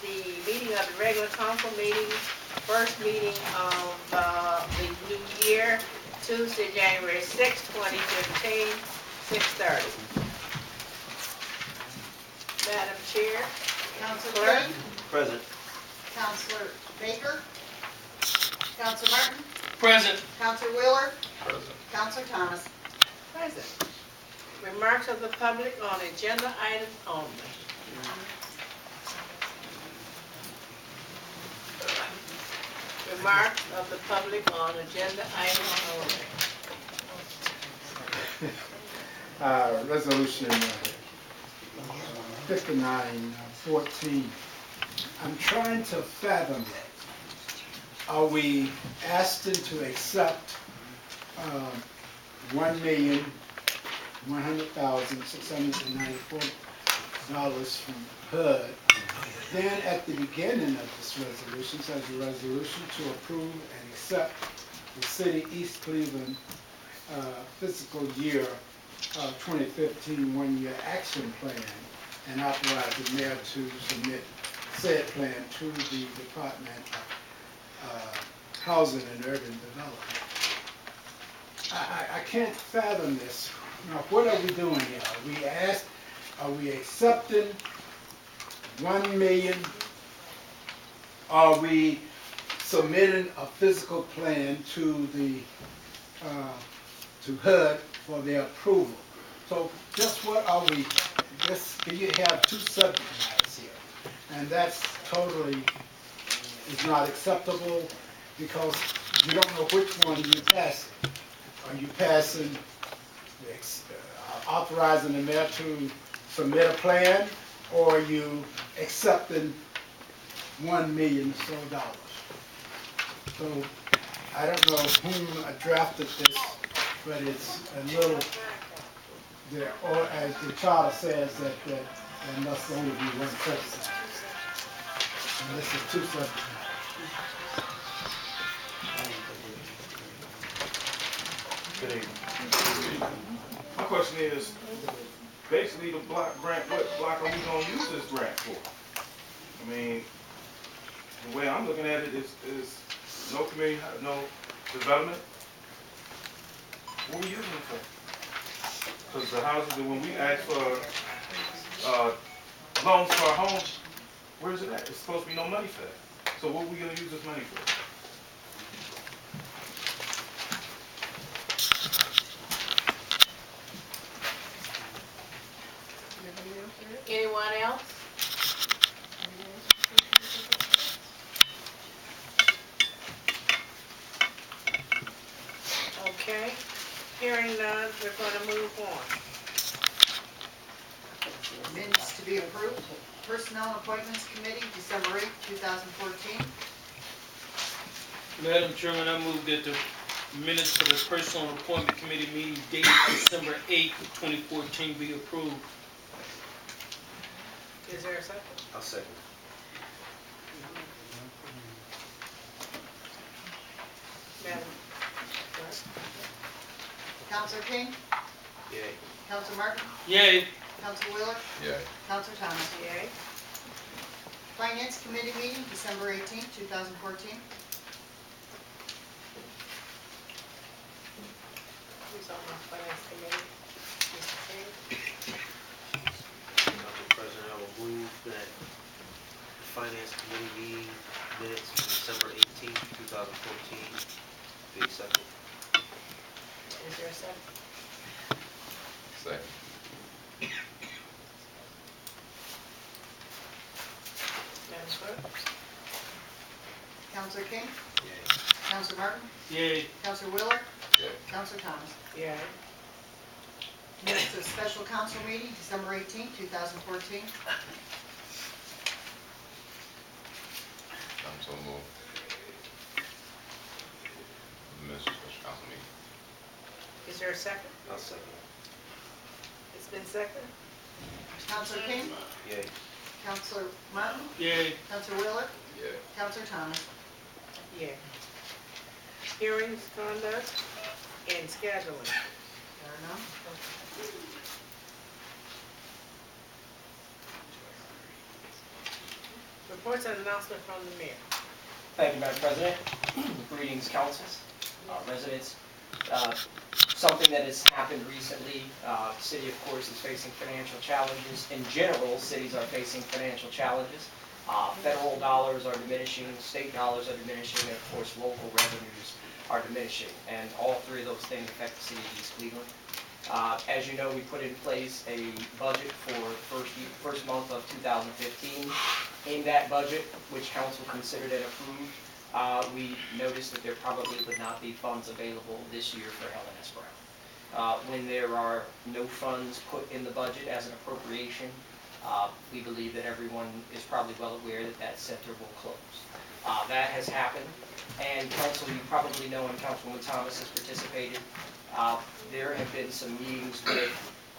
the meeting of the regular council meeting, first meeting of the new year, Tuesday, January 6, 2015, 6:30. Madam Chair, Councilor Clerk. King, Present. Councilor Baker, Councilor Martin, Present. Councilor Wheeler, Present. Councilor Thomas. present. Remarks of the public on agenda items only. Remarks of the public on agenda items only. Resolution 5914. I'm trying to fathom it. Are we asking to accept $1,100,694 from HUD? Then at the beginning of this resolution, says a resolution to approve and accept the City East Cleveland fiscal year 2015 one-year action plan and authorize the mayor to submit said plan to the Department of Housing and Urban Development. I can't fathom this. Now, what are we doing here? Are we accepting 1 million? Are we submitting a physical plan to the to HUD for their approval? So just what are we, you have two subject matters here, and that's totally is not acceptable because you don't know which one you're passing. Are you passing, authorizing the mayor to submit a plan, or are you accepting $1 million or so? So I don't know whom drafted this, but it's a little, or as the charter says, that there must only be one person. And this is two subject matters. Good evening. My question is, basically the block grant, what block are we gonna use this grant for? I mean, the way I'm looking at it is no community, no development. What are we using it for? Because the houses, that when we ask for, loans for our homes, where is it at? It's supposed to be no money for that. So what are we gonna use this money for? Anyone else? Okay, hearing none, we're gonna move on. Minutes to be approved. Personnel Appointments Committee, December 8, 2014. Madam Chairman, I move that the minutes for the Personal Appointment Committee meeting dated December 8, 2014 be approved. Is there a second? I'll second. Madam Clerk? Councilor King, Yay. Councilor Martin, Yay. Councilor Wheeler, Yay. Councilor Thomas. Yay. Finance Committee meeting, December 18, 2014. Who's on the finance committee? Mr. King? Council President, I will move that the Finance Committee meeting minutes from December 18, 2014 be accepted. Is there a second? Second. Madam Clerk? Councilor King, Yay. Councilor Martin, Yay. Councilor Wheeler, Yay. Councilor Thomas. Yay. Minutes of Special Council meeting, December 18, 2014. I'm so moved. Mr. Special Council meeting. Is there a second? I'll second. It's been seconded? Councilor King, Yay. Councilor Martin, Yay. Councilor Wheeler, Yeah. Councilor Thomas. Yeah. Hearings, conduct, and scheduling. There are none. Reports and announcement from the mayor. Thank you, Madam President. Greetings, councils, residents. Something that has happened recently, the city, of course, is facing financial challenges. In general, cities are facing financial challenges. Federal dollars are diminishing, state dollars are diminishing, and of course, local revenues are diminishing. And all three of those things affect the city of East Cleveland. As you know, we put in place a budget for the first month of 2015. In that budget, which council considered and approved, we noticed that there probably would not be funds available this year for Helen S. Brown. When there are no funds put in the budget as an appropriation, we believe that everyone is probably well aware that that center will close. That has happened, and council, you probably know, and Councilwoman Thomas has participated, there have been some meetings with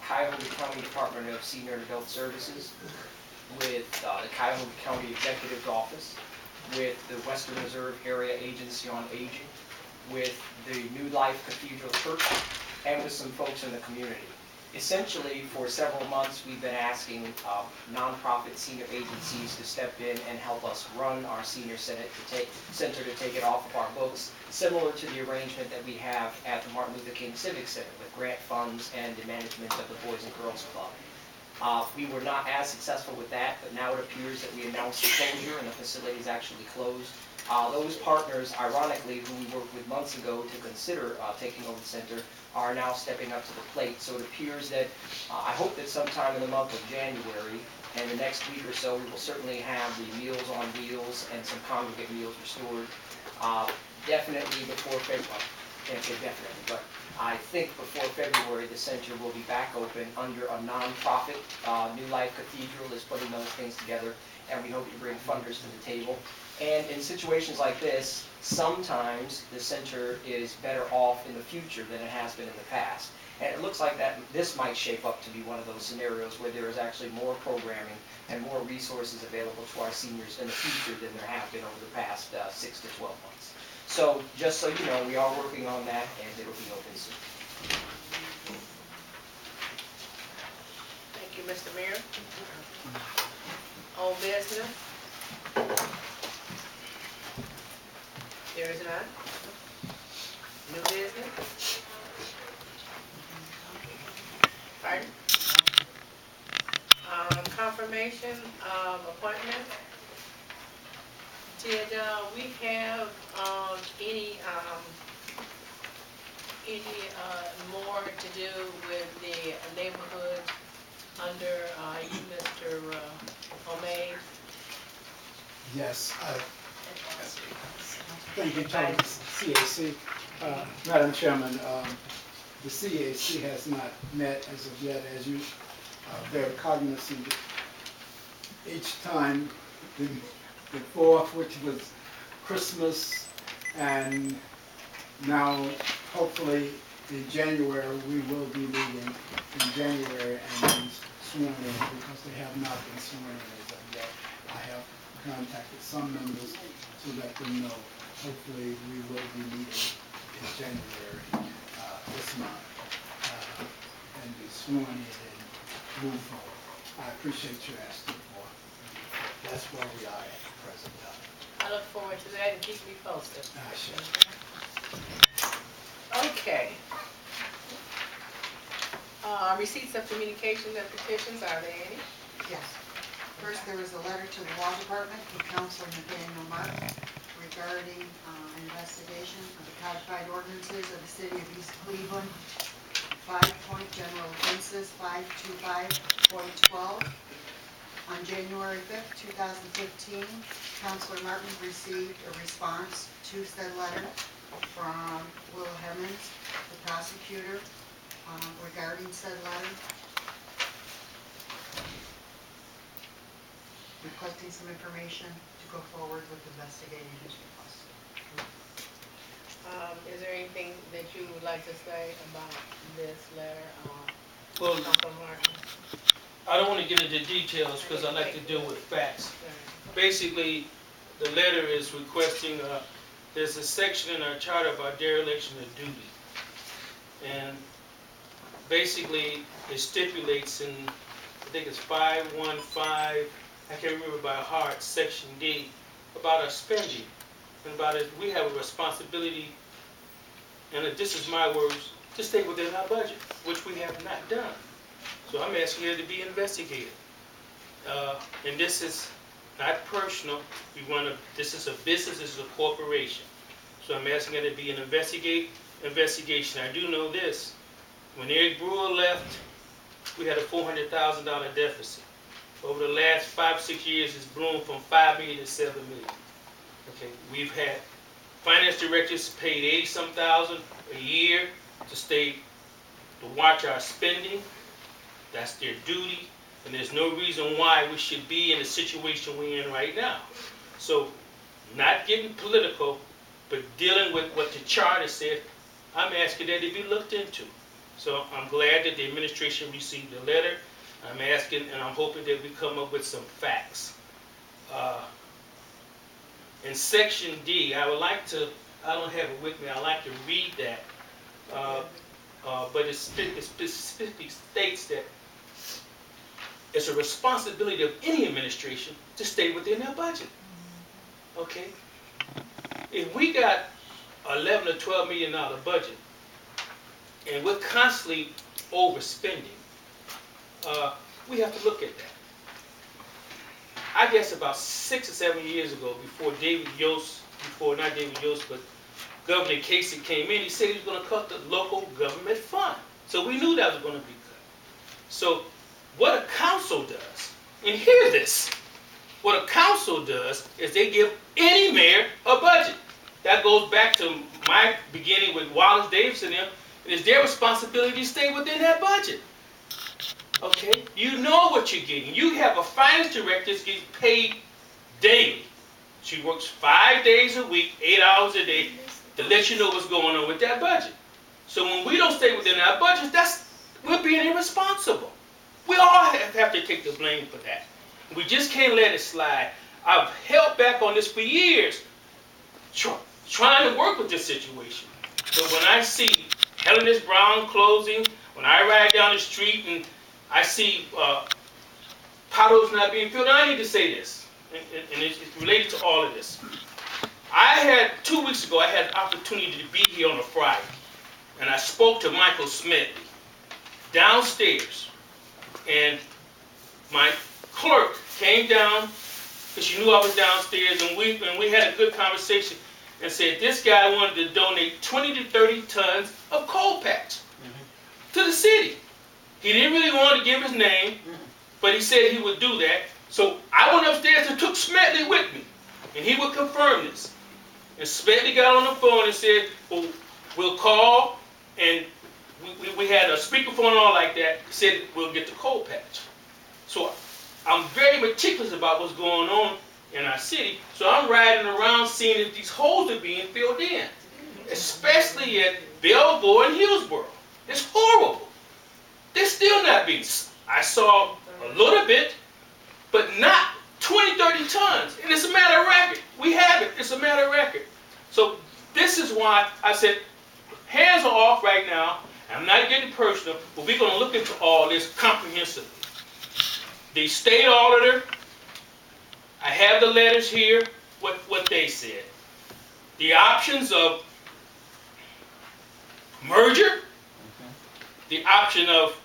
Cuyahoga County Department of Senior and Adult Services, with the Cuyahoga County Executive's Office, with the Western Reserve Area Agency on Aging, with the New Life Cathedral Church, and with some folks in the community. Essentially, for several months, we've been asking nonprofit senior agencies to step in and help us run our senior center to take it off of our books, similar to the arrangement that we have at the Martin Luther King Civic Center with grant funds and the management of the Boys and Girls Club. We were not as successful with that, but now it appears that we announced the closure and the facility is actually closed. Those partners, ironically, who we worked with months ago to consider taking over the center, are now stepping up to the plate. So it appears that, I hope that sometime in the month of January, and the next week or so, we will certainly have the Meals on Wheels and some congregate meals restored. Definitely before February, can't say definitely, but I think before February, the center will be back open under a nonprofit. New Life Cathedral is putting those things together, and we hope to bring funders to the table. And in situations like this, sometimes the center is better off in the future than it has been in the past. And it looks like that this might shape up to be one of those scenarios where there is actually more programming and more resources available to our seniors in the future than there have been over the past 6 to 12 months. So just so you know, we are working on that, and it'll be open soon. Thank you, Mr. Mayor. Old business? There is none. New business? Pardon? Confirmation of appointment. Did we have any more to do with the neighborhood under you, Mr. O'May? Yes, thank you, Tony, CAC. Madam Chairman, the CAC has not met as of yet, as you are very cognizant. Each time before, which was Christmas, and now hopefully in January, we will be meeting in January and be sworn in, because they have not been sworn in as of yet. I have contacted some members to let them know. Hopefully, we will be meeting in January this month and be sworn in and move forward. I appreciate your asking for. That's where we are at the present time. I look forward to that, and keep me posted. I shall. Okay. Receipts of communications and petitions, are there any? Yes. First, there was a letter to the Law Department from Councilor Nathaniel Martin regarding an investigation of the codified ordinances of the City of East Cleveland. 5-point general offenses, 525.12. On January 5th, 2015, Councilor Martin received a response to said letter from Will Hemmons, the prosecutor, regarding said letter, requesting some information to go forward with investigating his request. Is there anything that you would like to say about this letter, Well, Councilor Martin? I don't want to get into details because I like to deal with facts. Basically, the letter is requesting, there's a section in our charter about dereliction of duty. And basically, it stipulates in, I think it's 515 I can't remember by heart, Section D, about our spending, and about it, we have a responsibility, and this is my words, to stay within our budget, which we have not done. So I'm asking it to be investigated. And this is not personal. This is a business, this is a corporation. So I'm asking it to be an investigation. I do know this. When Eric Brewer left, we had a $400,000 deficit. Over the last 5-6 years, it's bloomed from $5 million to $7 million. Okay, we've had finance directors paid 80-some thousand a year to watch our spending. That's their duty, and there's no reason why we should be in the situation we're in right now. So, not getting political, but dealing with what the charter said, I'm asking that it be looked into. So I'm glad that the administration received the letter. I'm asking and I'm hoping that we come up with some facts. In Section D, I don't have it with me, I'd like to read that. But it specifically states that it's a responsibility of any administration to stay within their budget. Okay? If we got $11 or $12 million budget, and we're constantly overspending, we have to look at that. I guess about 6 or 7 years ago, before not David Yost, but Governor Casey came in, he said he was going to cut the local government fund. So we knew that was going to be cut. So what a council does, and hear this, what a council does is they give any mayor a budget. That goes back to my beginning with Wallace Davis and them. It is their responsibility to stay within that budget. Okay? You know what you're getting. You have a finance director that's getting paid daily. She works 5 days a week, 8 hours a day, to let you know what's going on with that budget. So when we don't stay within our budget, we're being irresponsible. We all have to take the blame for that. We just can't let it slide. I've held back on this for years, trying to work with this situation. But when I see Helen S. Brown closing, when I ride down the street and I see potholes not being filled, I need to say this, and it's related to all of this. 2 weeks ago, I had an opportunity to be here on a Friday, and I spoke to Michael Smedley downstairs, and my clerk came down because she knew I was downstairs, and we had a good conversation, and said this guy wanted to donate 20 to 30 tons of coal patch to the city. He didn't really want to give his name, but he said he would do that. So I went upstairs and took Smedley with me, and he would confirm this. And Smedley got on the phone and said, well, we'll call, and we had a speakerphone and all like that. He said, we'll get the coal patch. So I'm very meticulous about what's going on in our city, so I'm riding around seeing if these holes are being filled in, especially at Belvoir and Hillsborough. It's horrible. They're still not being. I saw a little bit, but not 20, 30 tons. And it's a matter of record. We have it. It's a matter of record. So this is why I said, hands are off right now. I'm not getting personal, but we're going to look into all this comprehensively. The state auditor, I have the letters here, what they said. The options of merger, the option of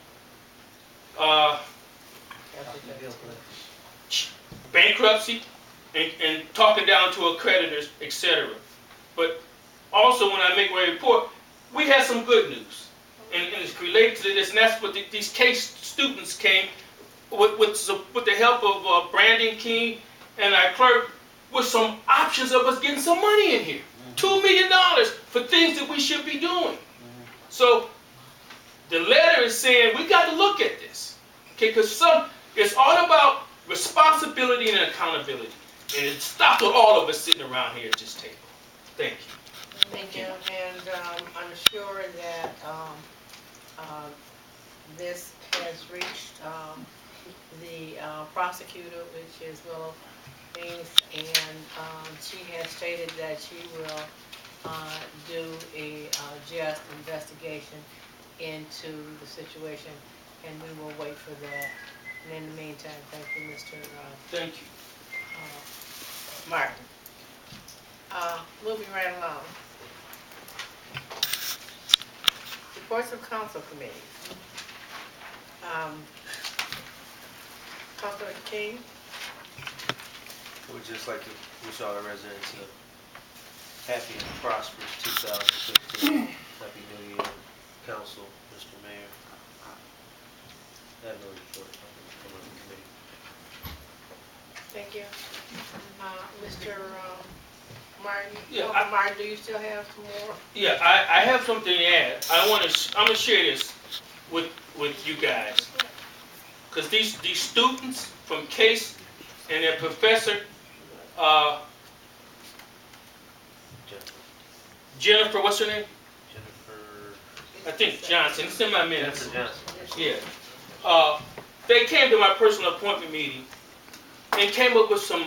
bankruptcy, and talking down to our creditors, etc. But also when I make my report, we had some good news. And it's related to this, and that's what these case students came with the help of Brandon King and our clerk, with some options of us getting some money in here. $2 million for things that we should be doing. So the letter is saying we got to look at this. Okay, because it's all about responsibility and accountability. And it stops with all of us sitting around here at this table. Thank you. Thank you, and I'm sure that this has reached the prosecutor, which is Willow Haynes, and she has stated that she will do a just investigation into the situation, and we will wait for that And in the meantime, thank you, Mr. Thank you. Martin. Moving right along. Reports of council committee. Councilor King. We'd just like to wish all our residents a happy and prosperous 2015. Happy New Year, Council, Mr. Mayor. I have no report from the committee. Thank you. Mr. Martin. Yeah, Councilor Martin, do you still have some more? Yeah, I have something to add. I'm gonna share this with you guys. Because these students from Case and their professor, Jennifer, what's her name? Jennifer. I think Johnson. It's in my minutes. Jennifer Johnson. Yeah. They came to my personal appointment meeting and came up with some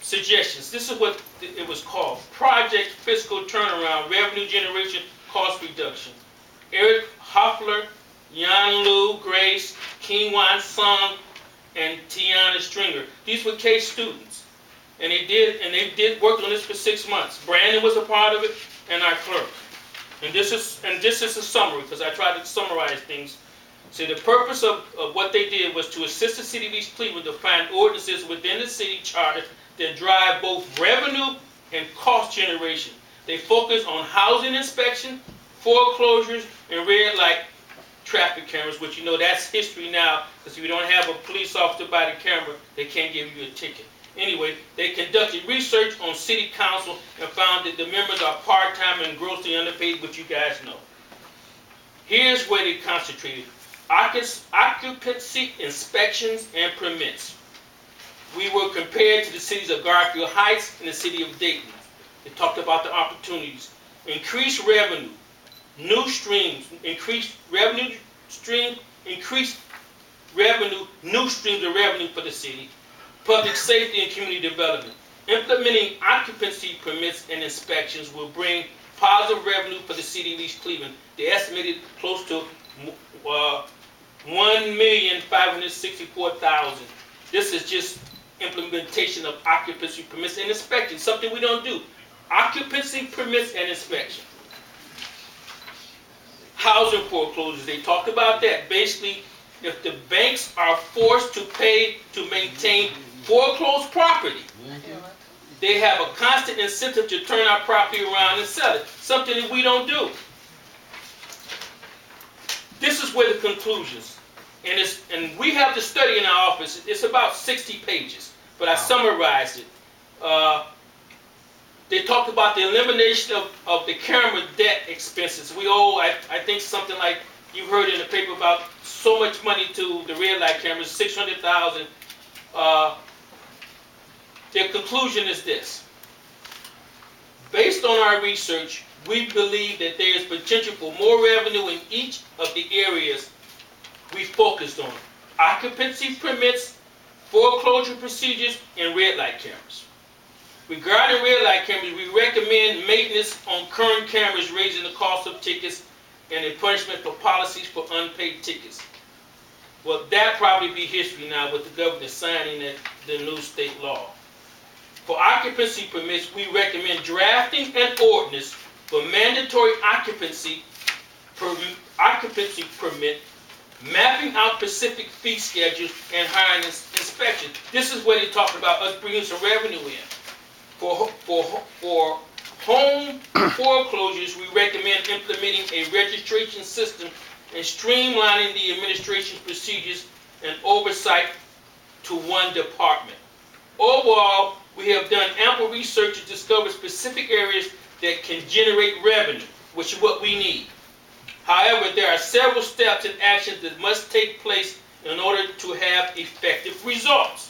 suggestions. This is what it was called: Project Fiscal Turnaround, Revenue Generation, Cost Reduction. Eric Hoffler, Yan Lu, Grace, Keen-Wan Sung, and Tiana Stringer. These were Case students. And they did work on this for 6 months. Brandon was a part of it, and our clerk. And this is a summary, because I tried to summarize things. See, the purpose of what they did was to assist the city of East Cleveland to find ordinances within the city charter that drive both revenue and cost generation. They focus on housing inspection, foreclosures, and red light traffic cameras, which you know that's history now, because if you don't have a police officer by the camera, they can't give you a ticket. Anyway, they conducted research on city council and found that the members are part-time and grossly underpaid, which you guys know. Here's where they concentrated: occupancy inspections and permits. We were compared to the cities of Garfield Heights and the city of Dayton. They talked about the opportunities. Increased revenue, new streams, increased revenue stream, increased revenue, new streams of revenue for the city. Public safety and community development. Implementing occupancy permits and inspections will bring positive revenue for the city of East Cleveland. They estimated close to 1,564,000. This is just implementation of occupancy permits and inspection, something we don't do. Occupancy permits and inspection. Housing foreclosures, they talked about that. Basically, if the banks are forced to pay to maintain foreclosed property, they have a constant incentive to turn our property around and sell it, something that we don't do. This is where the conclusions, and we have the study in our office. It's about 60 pages, but I summarized it. They talked about the elimination of the camera debt expenses. We owe, I think, something like, you've heard in the paper about so much money to the red light cameras, $600,000. Their conclusion is this: based on our research, we believe that there is potential for more revenue in each of the areas we focused on: occupancy permits, foreclosure procedures, and red light cameras. Regarding red light cameras, we recommend maintenance on current cameras, raising the cost of tickets, and a punishment for policies for unpaid tickets. Well, that probably be history now with the governor signing the new state law. For occupancy permits, we recommend drafting an ordinance for mandatory occupancy permit, mapping out specific fee schedules, and hiring inspections. This is where they talk about us bringing some revenue in. For home foreclosures, we recommend implementing a registration system and streamlining the administration procedures and oversight to one department. Overall, we have done ample research to discover specific areas that can generate revenue, which is what we need. However, there are several steps and actions that must take place in order to have effective results.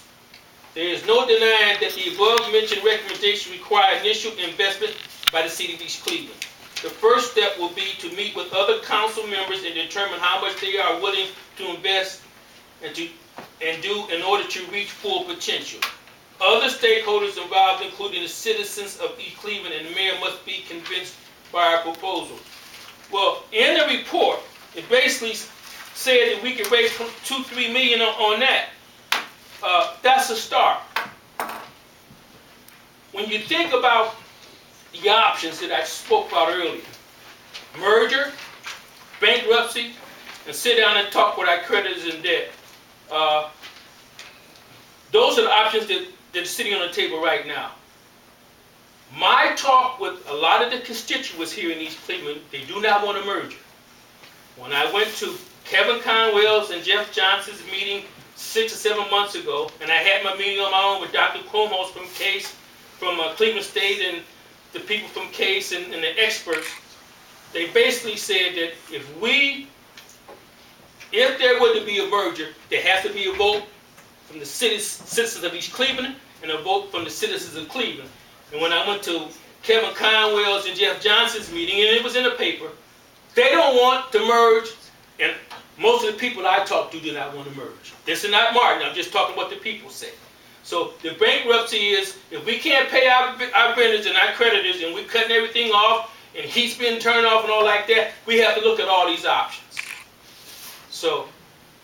There is no denying that the above-mentioned recommendations require initial investment by the city of East Cleveland. The first step will be to meet with other council members and determine how much they are willing to invest and do in order to reach full potential. Other stakeholders involved, including the citizens of East Cleveland and the mayor, must be convinced by our proposal. Well, in the report, it basically said that we could raise 2-3 million on that. That's a start. When you think about the options that I spoke about earlier, merger, bankruptcy, and sit down and talk with our creditors in debt. Those are the options that are sitting on the table right now. My talk with a lot of the constituents here in East Cleveland, they do not want a merger. When I went to Kevin Conwell's and Jeff Johnson's meeting 6 or 7 months ago, and I had my meeting on my own with Dr. Krumholz from CASE, from Cleveland State, and the people from CASE and the experts, they basically said that if there were to be a merger, there has to be a vote from the citizens of East Cleveland and a vote from the citizens of Cleveland. And when I went to Kevin Conwell's and Jeff Johnson's meeting, and it was in the paper, they don't want to merge, and most of the people I talk to do not want to merge. This is not Martin, I'm just talking what the people say. So the bankruptcy is, if we can't pay our vendors and our creditors, and we're cutting everything off, and heat's being turned off and all like that, we have to look at all these options. So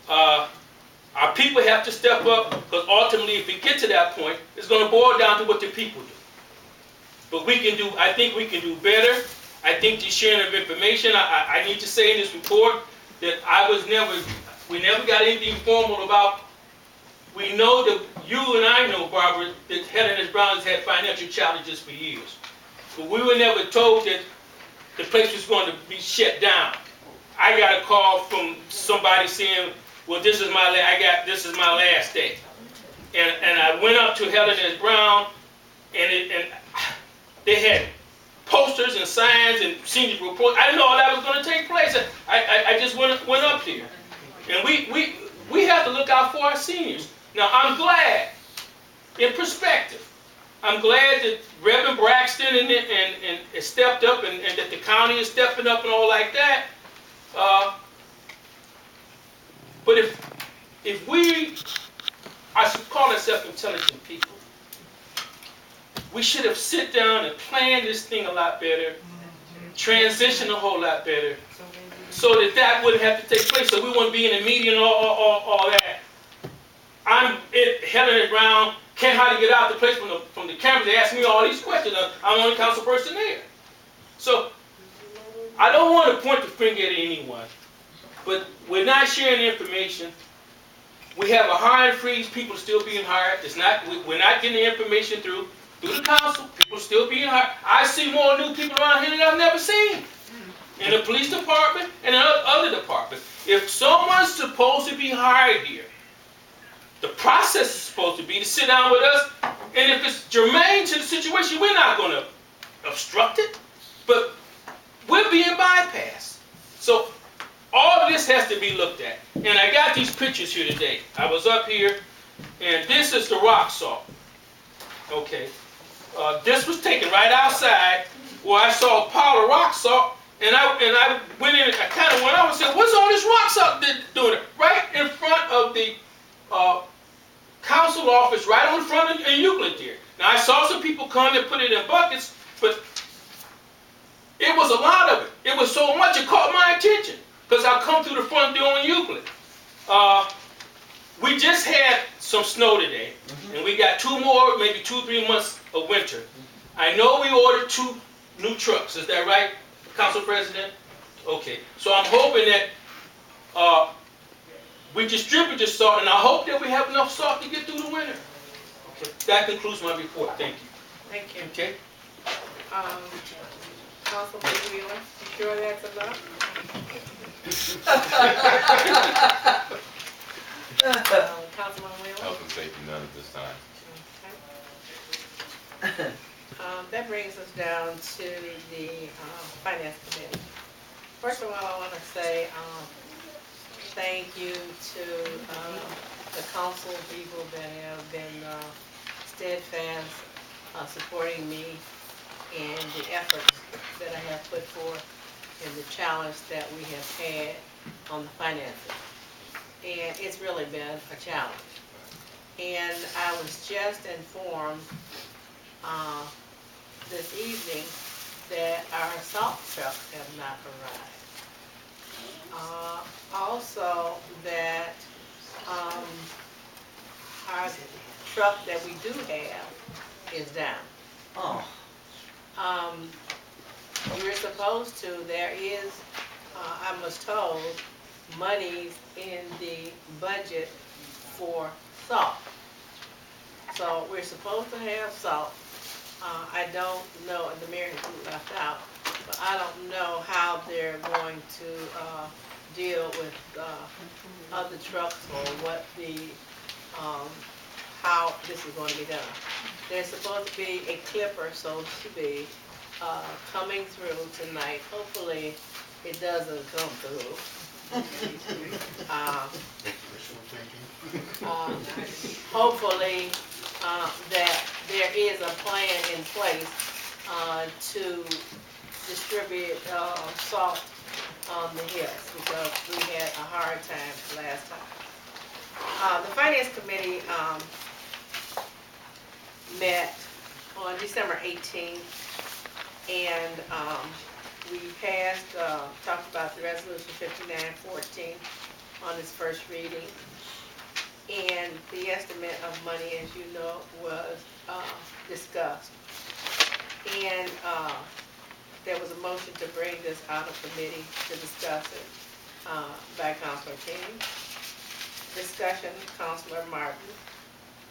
our people have to step up, because ultimately if we get to that point, it's going to boil down to what the people do. But I think we can do better. I think the sharing of information, I need to say in this report that we never got anything formal about. We know that you and I know, Barbara, that Helen S. Brown has had financial challenges for years. But we were never told that the place was going to be shut down. I got a call from somebody saying, well, this is my last day. And I went up to Helen S. Brown, and they had posters and signs and senior reports. I didn't know all that was going to take place. I just went up there. And we have to look out for our seniors. Now, I'm glad, in perspective, I'm glad that Reverend Braxton and stepped up, and that the county is stepping up and all like that. But if we call ourselves intelligent people, we should have sit down and planned this thing a lot better, transition a whole lot better, so that wouldn't have to take place, so we wouldn't be in the media and all that. Helen S. Brown can't hardly get out the place from the cameras. They ask me all these questions. I'm the only council person there. So I don't want to point the finger at anyone, but we're not sharing information. We have a hiring freeze. People are still being hired. We're not getting the information through the council. People are still being hired. I see more new people around here that I've never seen in the police department and in other departments. If someone's supposed to be hired here, the process is supposed to be to sit down with us, and if it's germane to the situation, we're not going to obstruct it, but we're being bypassed. So all of this has to be looked at. And I got these pictures here today. I was up here, and this is the rock salt. Okay. This was taken right outside where I saw a pile of rock salt, and I went in, I kind of went over and said, what's all this rock salt doing it? Right in front of the council office, right on the front of Euclid there. Now, I saw some people come and put it in buckets, but it was a lot of it. It was so much it caught my attention, because I come through the front door in Euclid. We just had some snow today, and we got 2 more, maybe 2-3 months of winter. I know we ordered 2 new trucks. Is that right, Council President? Okay. So I'm hoping that we distribute this salt, and I hope that we have enough salt to get through the winter. Okay. That concludes my report. Thank you. Thank you. Okay. Councilman Wheeler, you sure that's enough? Councilman Wheeler? Health and safety, none at this time. Okay. That brings us down to the Finance Committee. First of all, I want to say thank you to the council people that have been steadfast supporting me in the efforts that I have put forth and the challenge that we have had on the finances. And it's really been a challenge. And I was just informed this evening that our salt trucks have not arrived. Also that, our truck that we do have is down. Oh, Um, we're supposed to, there is, I was told, monies in the budget for salt. So we're supposed to have salt. I don't know, and the mayor has left out, but I don't know how they're going to, deal with, other trucks or what the, how this is going to be done. There's supposed to be a clipper, so to be, coming through tonight. Hopefully, it doesn't come through. Uh, Hopefully, that there is a plan in place, to distribute, salt on the hills, because we had a hard time last time. The finance committee, met on December 18th, and, we passed, talked about the resolution 5914 on its first reading. And the estimate of money, as you know, was, discussed. And, there was a motion to bring this out of committee to discuss it, by Councilor King. Discussion, Councilor Martin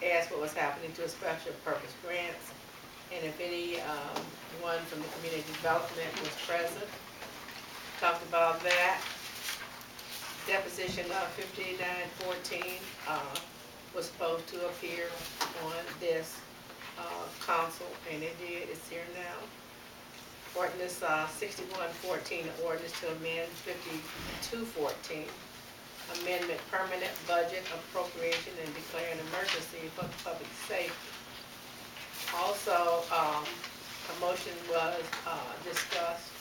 asked what was happening to a special purpose grants, and if any, one from the community development was present. Talked about that. Deposition of 5914, was supposed to appear on this, council, and it did, it's here now. Ordinance, 6114, ordinance to amend 5214, amendment permanent budget appropriation and declare an emergency for public safety. Also, a motion was, discussed,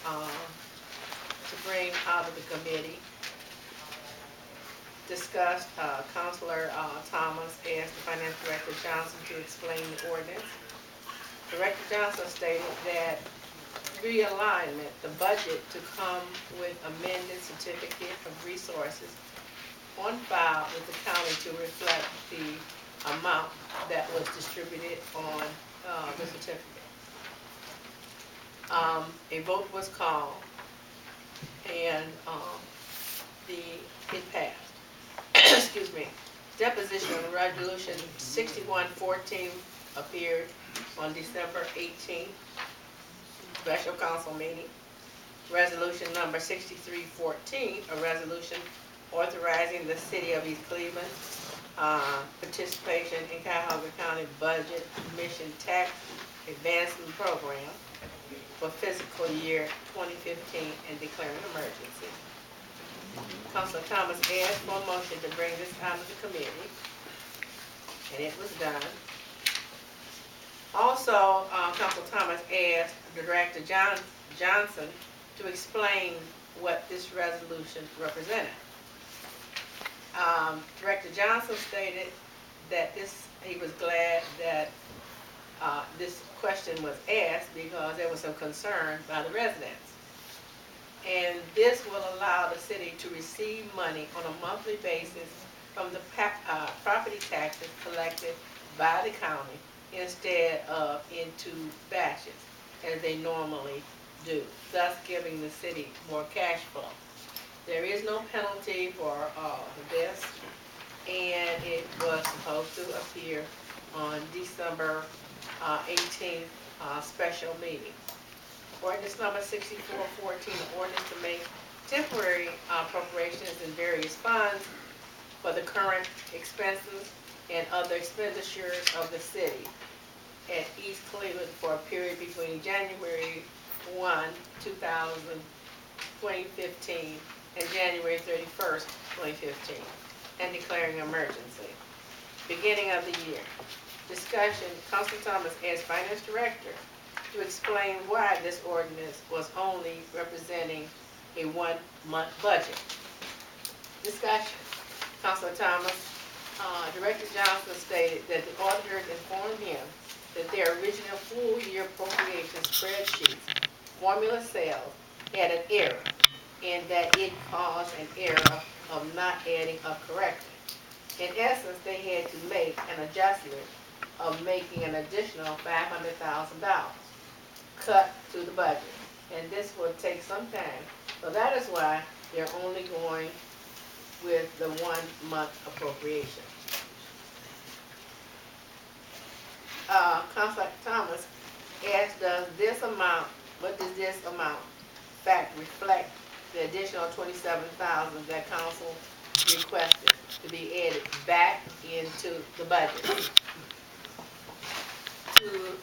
to bring out of the committee. Discussed, Councilor, Thomas asked the Finance Director Johnson to explain the ordinance. Director Johnson stated that realignment, the budget to come with amended certificate of resources on file with the county to reflect the amount that was distributed on, the certificate. A vote was called, and, it passed. Excuse me. Deposition of resolution 6114 appeared on December 18th, special council meeting. Resolution number 6314, a resolution authorizing the city of East Cleveland, participation in Cuyahoga County Budget Mission Tax Advancement Program for fiscal year 2015 and declaring an emergency. Councilor Thomas asked for a motion to bring this out of the committee, and it was done. Also, Councilor Thomas asked Director Johnson to explain what this resolution represented. Director Johnson stated that he was glad that, this question was asked because there was some concern by the residents. And this will allow the city to receive money on a monthly basis from the property taxes collected by the county instead of into batches, as they normally do, thus giving the city more cash flow. There is no penalty for, this, and it was supposed to appear on December 18th, special meeting. Ordinance number 6414, ordinance to make temporary appropriations in various funds for the current expenses and other expenditures of the city at East Cleveland for a period between January 1, 2015 and January 31st, 2015, and declaring emergency. Beginning of the year. Discussion, Councilor Thomas asked Finance Director to explain why this ordinance was only representing a 1-month budget. Discussion, Councilor Thomas, Director Johnson stated that the auditors informed him that their original full-year appropriation spreadsheets, formula sales, had an error and that it caused an error of not adding up correctly. In essence, they had to make an adjustment of making an additional $500,000 cut to the budget. And this will take some time. So that is why they're only going with the 1 month appropriation. Councilor Thomas asked, what does this amount fact reflect the additional $27,000 that council requested to be added back into the budget? To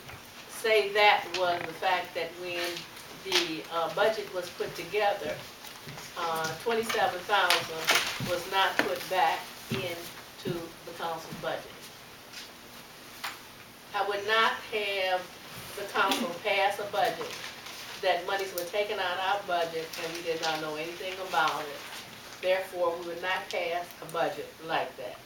say that was the fact that when the budget was put together, $27,000 was not put back into the council's budget. I would not have the council pass a budget that monies were taken out of our budget and we did not know anything about it. Therefore, we would not pass a budget like that.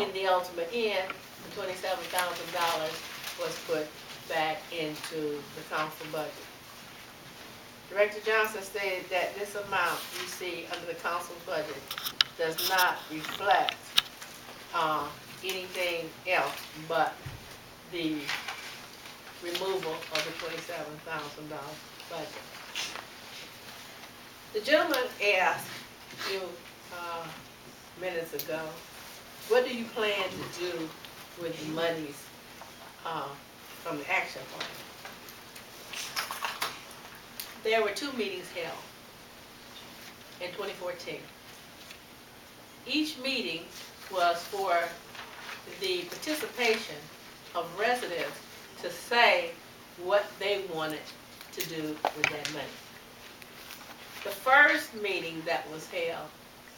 In the ultimate end, the $27,000 was put back into the council budget. Director Johnson stated that this amount you see under the council budget does not reflect anything else but the removal of the $27,000 budget. The gentleman asked a few minutes ago, what do you plan to do with the monies from the action plan? There were 2 meetings held in 2014. Each meeting was for the participation of residents to say what they wanted to do with that money. The first meeting that was held,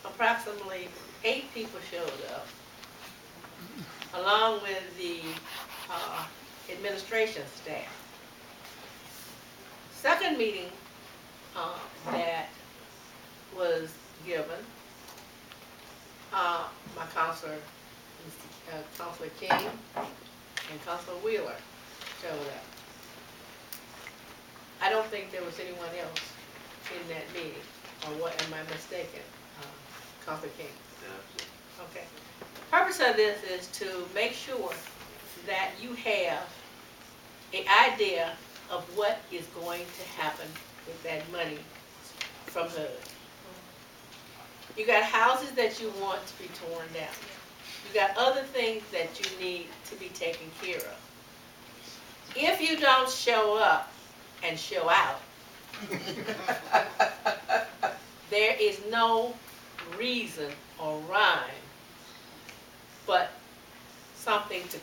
approximately 8 people showed up, along with the administration staff. Second meeting that was given, my counselor, Counselor King and Counselor Wheeler showed up. I don't think there was anyone else in that meeting, or what, am I mistaken, Counselor King? Yeah. Okay. The purpose of this is to make sure that you have an idea of what is going to happen with that money from HUD. You got houses that you want to be torn down. You got other things that you need to be taken care of. If you don't show up and show out, there is no reason or rhyme but something to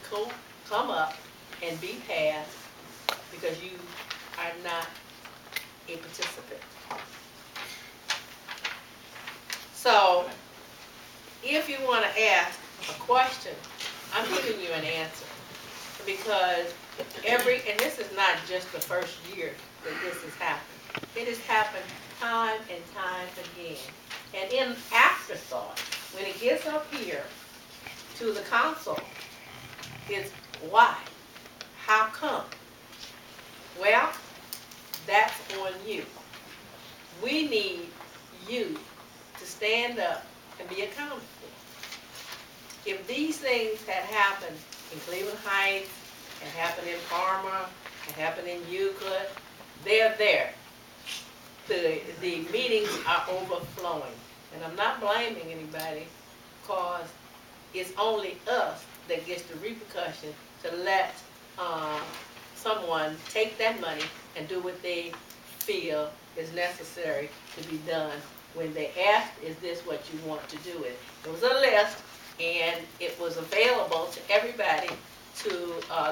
come up and be passed because you are not a participant. So, if you want to ask a question, I'm giving you an answer. Because and this is not just the first year that this has happened. It has happened time and time again. And in afterthought, when it gets up here to the council, it's why? How come? Well, that's on you. We need you to stand up and be accountable. If these things had happened in Cleveland Heights, and happened in Parma, and happened in Euclid, they're there. The meetings are overflowing. And I'm not blaming anybody, because it's only us that gets the repercussion to let someone take that money and do what they feel is necessary to be done. When they asked, is this what you want to do with it? It was a list, and it was available to everybody to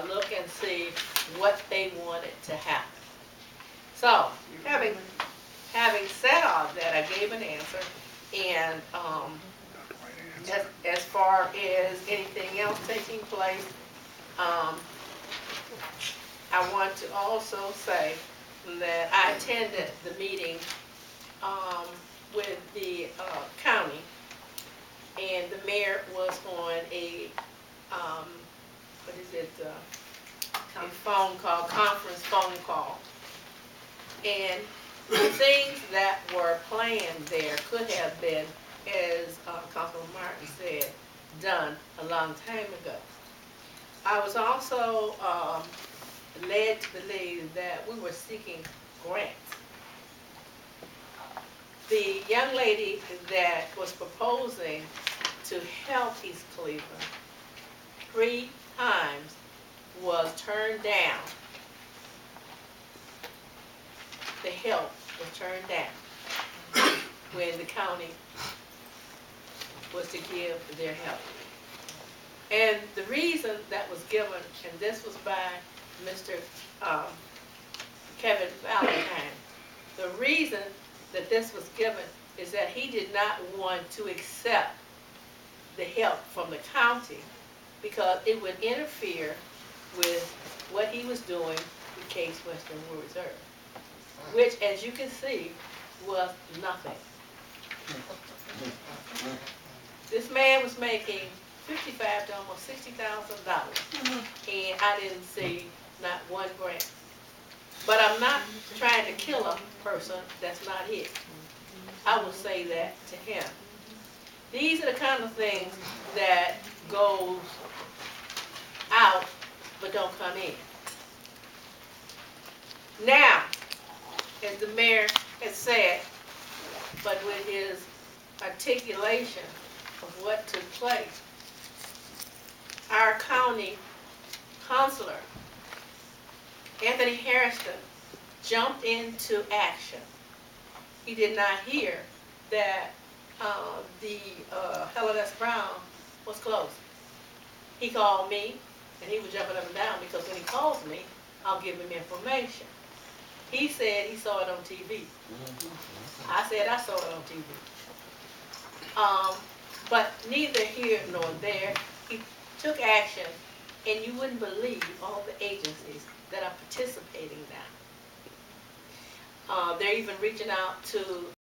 look and see what they wanted to happen. So, having said all that, I gave an answer, and as far as anything else taking place, I want to also say that I attended the meeting with the county, and the mayor was on a conference phone call, and The things that were planned there could have been, as Councilman Martin said, done a long time ago. I was also led to believe that we were seeking grants. The young lady that was proposing to help East Cleveland 3 times was turned down. The help was turned down when the county was to give their help. And the reason that was given, and this was by Mr. Kevin Valentine, the reason that this was given is that he did not want to accept the help from the county because it would interfere with what he was doing with Case Western Wood Reserve, which, as you can see, was nothing. This man was making $55,000 to almost $60,000, and I didn't see not one grant. But I'm not trying to kill a person that's not it. I will say that to him. These are the kind of things that goes out but don't come in. Now, as the mayor has said, but with his articulation of what took place, our county counselor, Anthony Harrison, jumped into action. He did not hear that the Helen S. Brown was closed. He called me, and he was jumping up and down because when he calls me, I'll give him information. He said he saw it on TV. I said I saw it on TV. But neither here nor there, he took action, and you wouldn't believe all the agencies that are participating now. They're even reaching out to